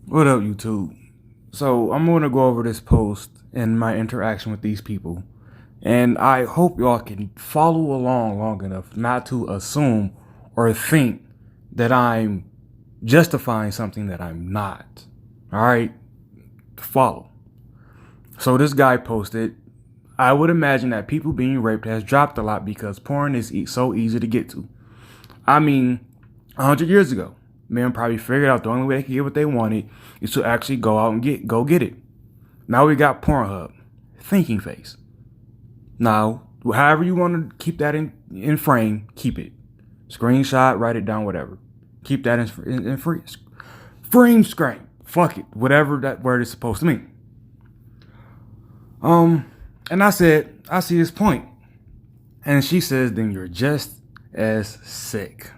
What up, YouTube? So, I'm going to go over this post and my interaction with these people. And I hope y'all can follow along long enough not to assume or think that I'm justifying something that I'm not. Alright? Follow. So, this guy posted, I would imagine that people being raped has dropped a lot because porn is so easy to get to. I mean, 100 years ago, men probably figured out the only way they could get what they wanted is to actually go out and get it. Now we got Pornhub, thinking face. Now, however you want to keep that in frame, keep it. Screenshot, write it down, whatever. Keep that in frame screen. Fuck it, whatever that word is supposed to mean. And I said, I see his point. And she says, then you're just as sick.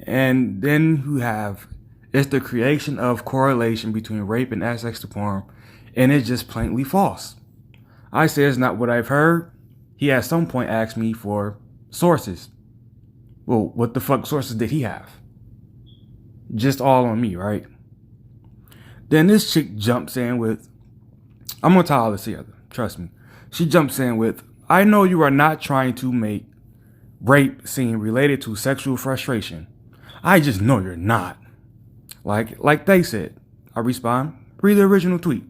And then you have, it's the creation of correlation between rape and access to porn, and it's just plainly false. I say it's not what I've heard. He at some point asked me for sources. Well, what the fuck sources did he have? Just all on me, right? Then this chick jumps in with, I'm gonna tie all this together, trust me. She jumps in with, I know you are not trying to make rape seem related to sexual frustration. I just know you're not. Like they said. I respond, read the original tweet.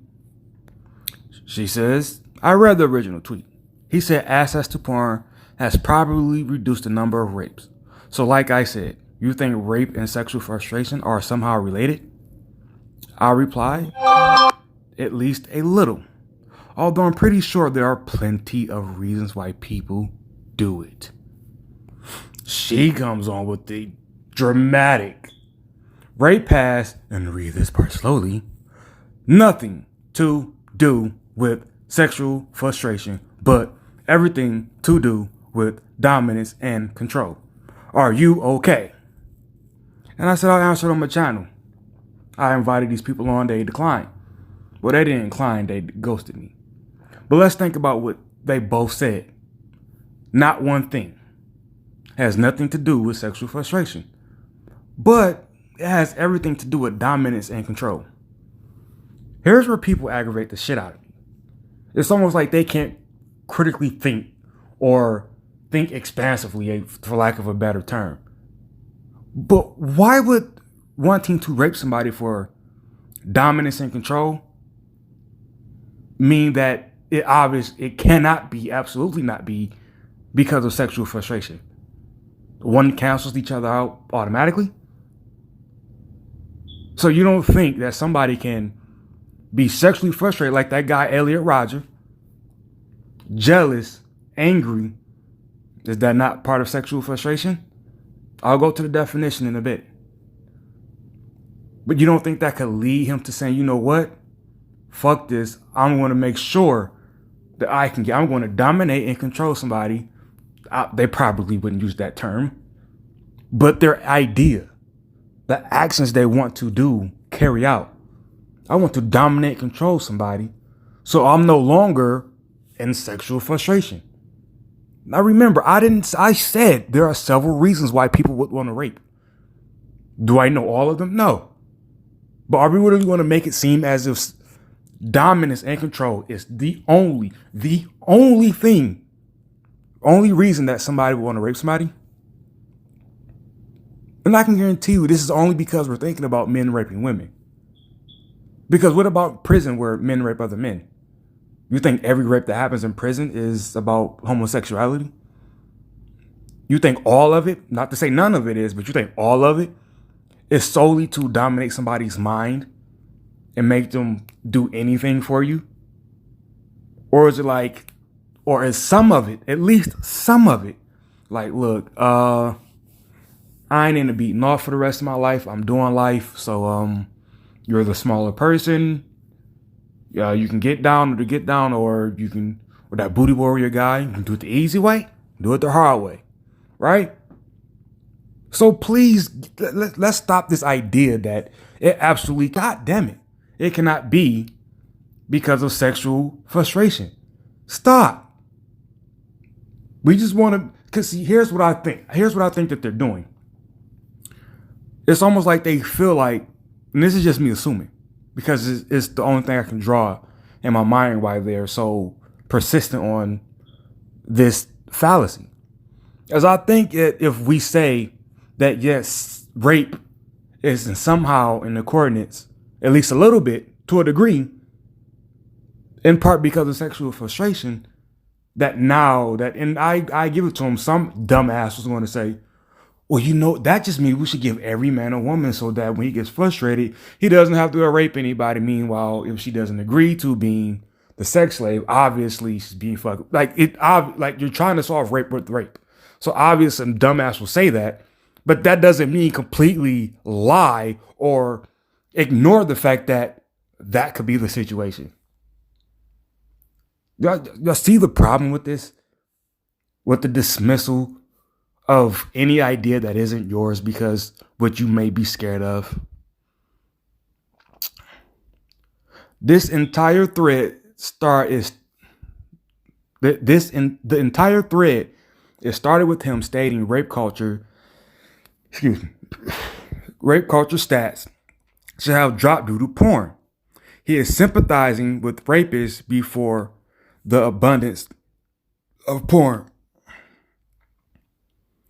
She says, I read the original tweet. He said access to porn has probably reduced the number of rapes. So like I said, you think rape and sexual frustration are somehow related? I reply, at least a little. Although I'm pretty sure there are plenty of reasons why people do it. She comes on with the dramatic rape has, and read this part slowly, nothing to do with sexual frustration, but everything to do with dominance and control. Are you okay? And I said, I'll answer on my channel. I invited these people on, they declined. Well, they didn't decline, they ghosted me. But let's think about what they both said. Not one thing. Has nothing to do with sexual frustration. But it has everything to do with dominance and control. Here's where people aggravate the shit out of me. It's almost like they can't critically think or think expansively, for lack of a better term. But why would wanting to rape somebody for dominance and control mean that it cannot be, absolutely not be, because of sexual frustration? One cancels each other out automatically. So you don't think that somebody can be sexually frustrated like that guy Elliot Rodger, jealous, angry? Is that not part of sexual frustration? I'll go to the definition in a bit. But you don't think that could lead him to saying, you know what? Fuck this. I'm going to make sure that I'm going to dominate and control somebody. They probably wouldn't use that term. But their idea, the actions they want to do, carry out. I want to dominate, control somebody, so I'm no longer in sexual frustration. Now remember, I said there are several reasons why people would want to rape. Do I know all of them? No. But are we really going to make it seem as if dominance and control is the only reason that somebody would want to rape somebody? And I can guarantee you this is only because we're thinking about men raping women. Because what about prison where men rape other men? You think every rape that happens in prison is about homosexuality? You think all of it, not to say none of it is, but you think all of it is solely to dominate somebody's mind and make them do anything for you? Or is it like, or is some of it, at least some of it, like, look, I ain't into beating off for the rest of my life. I'm doing life. So, you're the smaller person. You can get down, or you can, or that booty warrior guy, you can do it the easy way, do it the hard way. Right? So please, let's stop this idea that it absolutely, God damn it, it cannot be because of sexual frustration. Stop. We just want to, because see, here's what I think that they're doing. It's almost like they feel like and this is just me assuming, because it's the only thing I can draw in my mind why they're so persistent on this fallacy. As I think if we say that yes, rape is somehow in the coordinates, at least a little bit, to a degree, in part because of sexual frustration, that now that, and I give it to him, some dumbass was going to say, well, that just means we should give every man a woman so that when he gets frustrated, he doesn't have to rape anybody. Meanwhile, if she doesn't agree to being the sex slave, obviously she's being fucked. Like you're trying to solve rape with rape. So obviously some dumbass will say that, but that doesn't mean completely lie or ignore the fact that that could be the situation. Y'all see the problem with this? With the dismissal of any idea that isn't yours because what you may be scared of. This entire thread the entire thread it started with him stating rape culture stats should have dropped due to porn. He is sympathizing with rapists before the abundance of porn.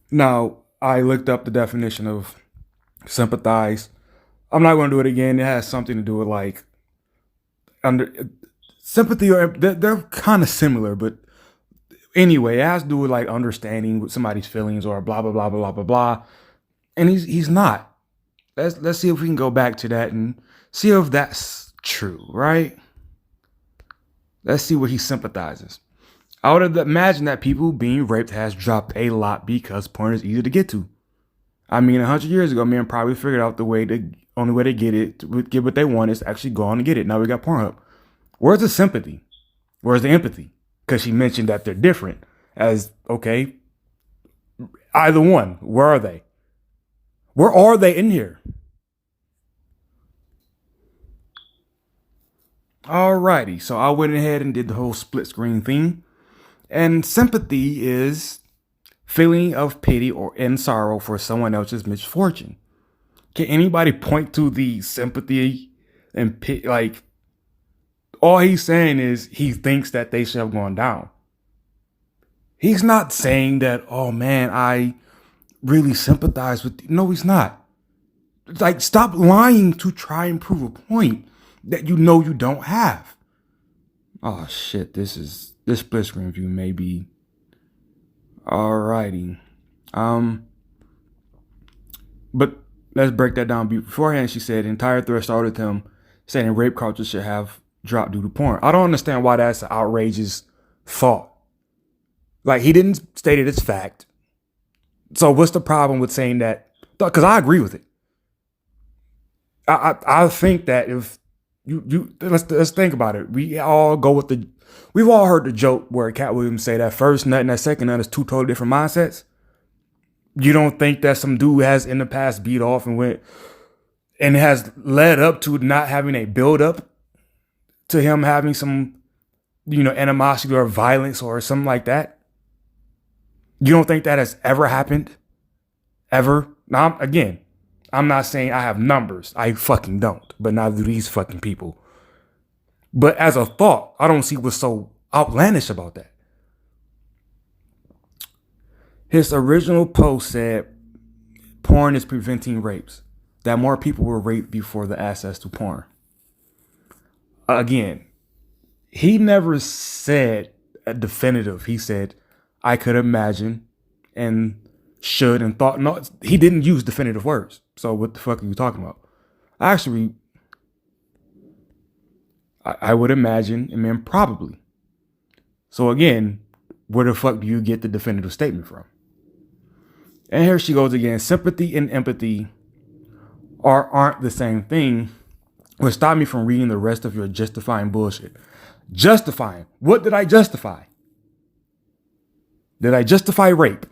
Now, I looked up the definition of sympathize. I'm not going to do it again. It has something to do with like sympathy, or they're kind of similar, but anyway, it has to do with like understanding with somebody's feelings or blah blah blah blah blah blah. And he's not. Let's see if we can go back to that and see if that's true, right? Let's see where he sympathizes. I would imagine that people being raped has dropped a lot because porn is easy to get to. I mean, 100 years ago, men probably figured out only way to get what they want is to actually go on and get it. Now we got Pornhub. Where's the sympathy? Where's the empathy? Because she mentioned that they're different. As, okay, either one. Where are they? Where are they in here? Alrighty, so I went ahead and did the whole split screen thing. And sympathy is feeling of pity and sorrow for someone else's misfortune. Can anybody point to the sympathy and pity? Like, all he's saying is he thinks that they should have gone down. He's not saying that, oh man, I really sympathize with you. No, he's not. It's like, stop lying to try and prove a point that you know you don't have. Oh shit, this split screen view may be alrighty. But let's break that down. Beforehand, she said the entire thread started with him saying rape culture should have dropped due to porn. I don't understand why that's an outrageous thought. Like, he didn't state it as fact. So what's the problem with saying that? Because I agree with it. I think that if let's think about it. We've all heard the joke where Cat Williams say that first nut and that second nut is two totally different mindsets. You don't think that some dude has in the past beat off and has led up to not having a build up to him having some, animosity or violence or something like that? You don't think that has ever happened? Ever? Now, again, I'm not saying I have numbers. I fucking don't. But neither do these fucking people. But as a thought, I don't see what's so outlandish about that. His original post said, porn is preventing rapes. That more people were raped before the access to porn. Again, he never said a definitive. He said, I could imagine and should and thought. No, he didn't use definitive words. So what the fuck are you talking about? Actually, I would imagine and then probably. So again, where the fuck do you get the definitive statement from? And here she goes again. Sympathy and empathy aren't the same thing, which stopped me from reading the rest of your justifying bullshit. Justifying. What did I justify? Did I justify rape?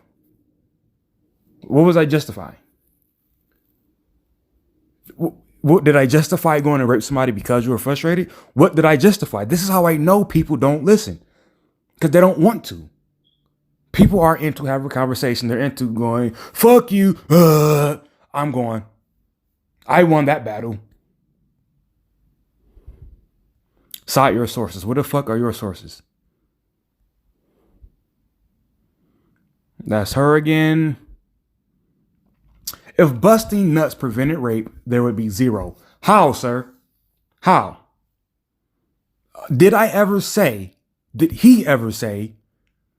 What was I justifying? What did I justify going to rape somebody because you were frustrated? What did I justify? This is how I know people don't listen. Because they don't want to. People are into having a conversation. They're into going, fuck you. I'm going. I won that battle. Cite your sources. What the fuck are your sources? That's her again. If busting nuts prevented rape, there would be zero. How, sir? How? Did he ever say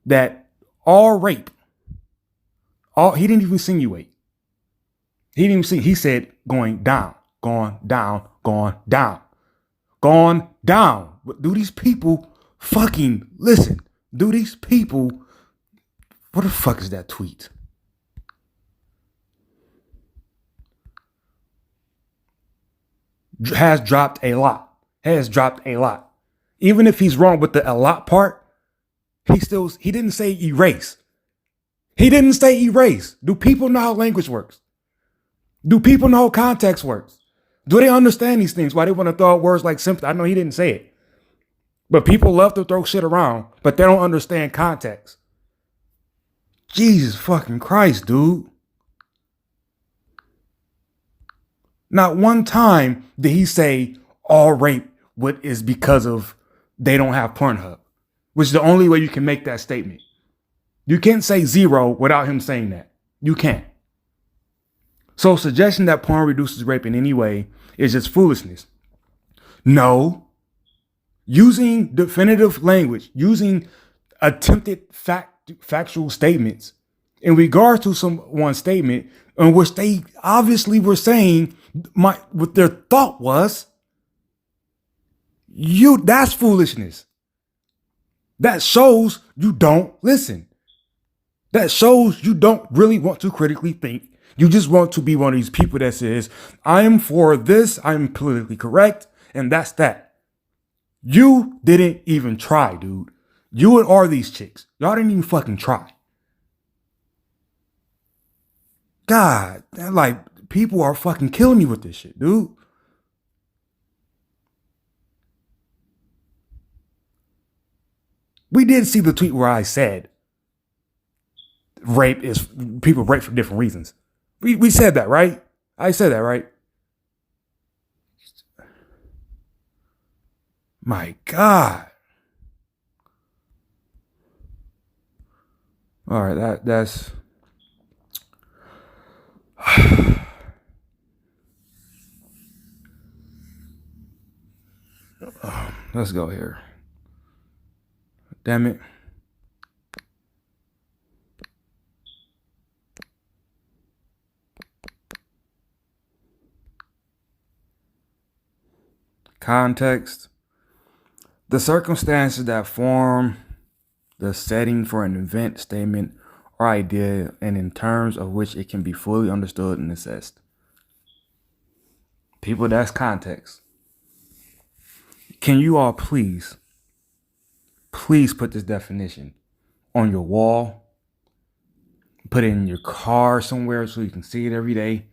that all rape, he didn't even insinuate. He didn't even see, he said going down, going down, going down, going down. But do these people fucking listen? Do these people, what the fuck is that tweet? Has dropped a lot. Even if he's wrong with the a lot part, he didn't say erase. Do people know how language works? Do people know how context works? Do they understand these things? Why they want to throw out words like sympathy? I know he didn't say it. But people love to throw shit around, but they don't understand context. Jesus fucking Christ, dude. Not one time did he say all rape is because of they don't have Pornhub, which is the only way you can make that statement. You can't say zero without him saying that. You can't. So suggesting that porn reduces rape in any way is just foolishness. No. Using definitive language, using attempted factual statements in regards to someone's statement in which they obviously were saying what their thought was, that's foolishness. That shows you don't listen. That shows you don't really want to critically think. You just want to be one of these people that says, I'm for this, I'm politically correct, and that's that. You didn't even try, dude. You and all these chicks, y'all didn't even fucking try. God, like, people are fucking killing me with this shit, dude. We did see the tweet where I said people rape for different reasons. We said that, right? I said that, right? My God. All right, that's let's go here. Damn it. Context. The circumstances that form the setting for an event, statement, or idea, and in terms of which it can be fully understood and assessed. People, that's context. Can you all please put this definition on your wall? Put it in your car somewhere so you can see it every day.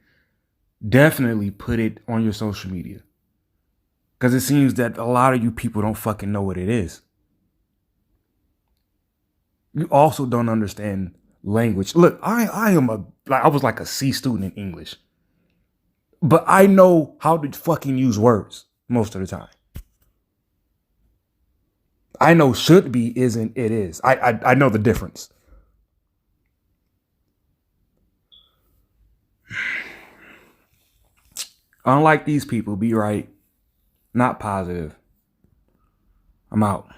Definitely put it on your social media. Because it seems that a lot of you people don't fucking know what it is. You also don't understand language. Look, I was like a C student in English. But I know how to fucking use words most of the time. I know should be isn't it is. I know the difference. Unlike these people, be right, not positive. I'm out.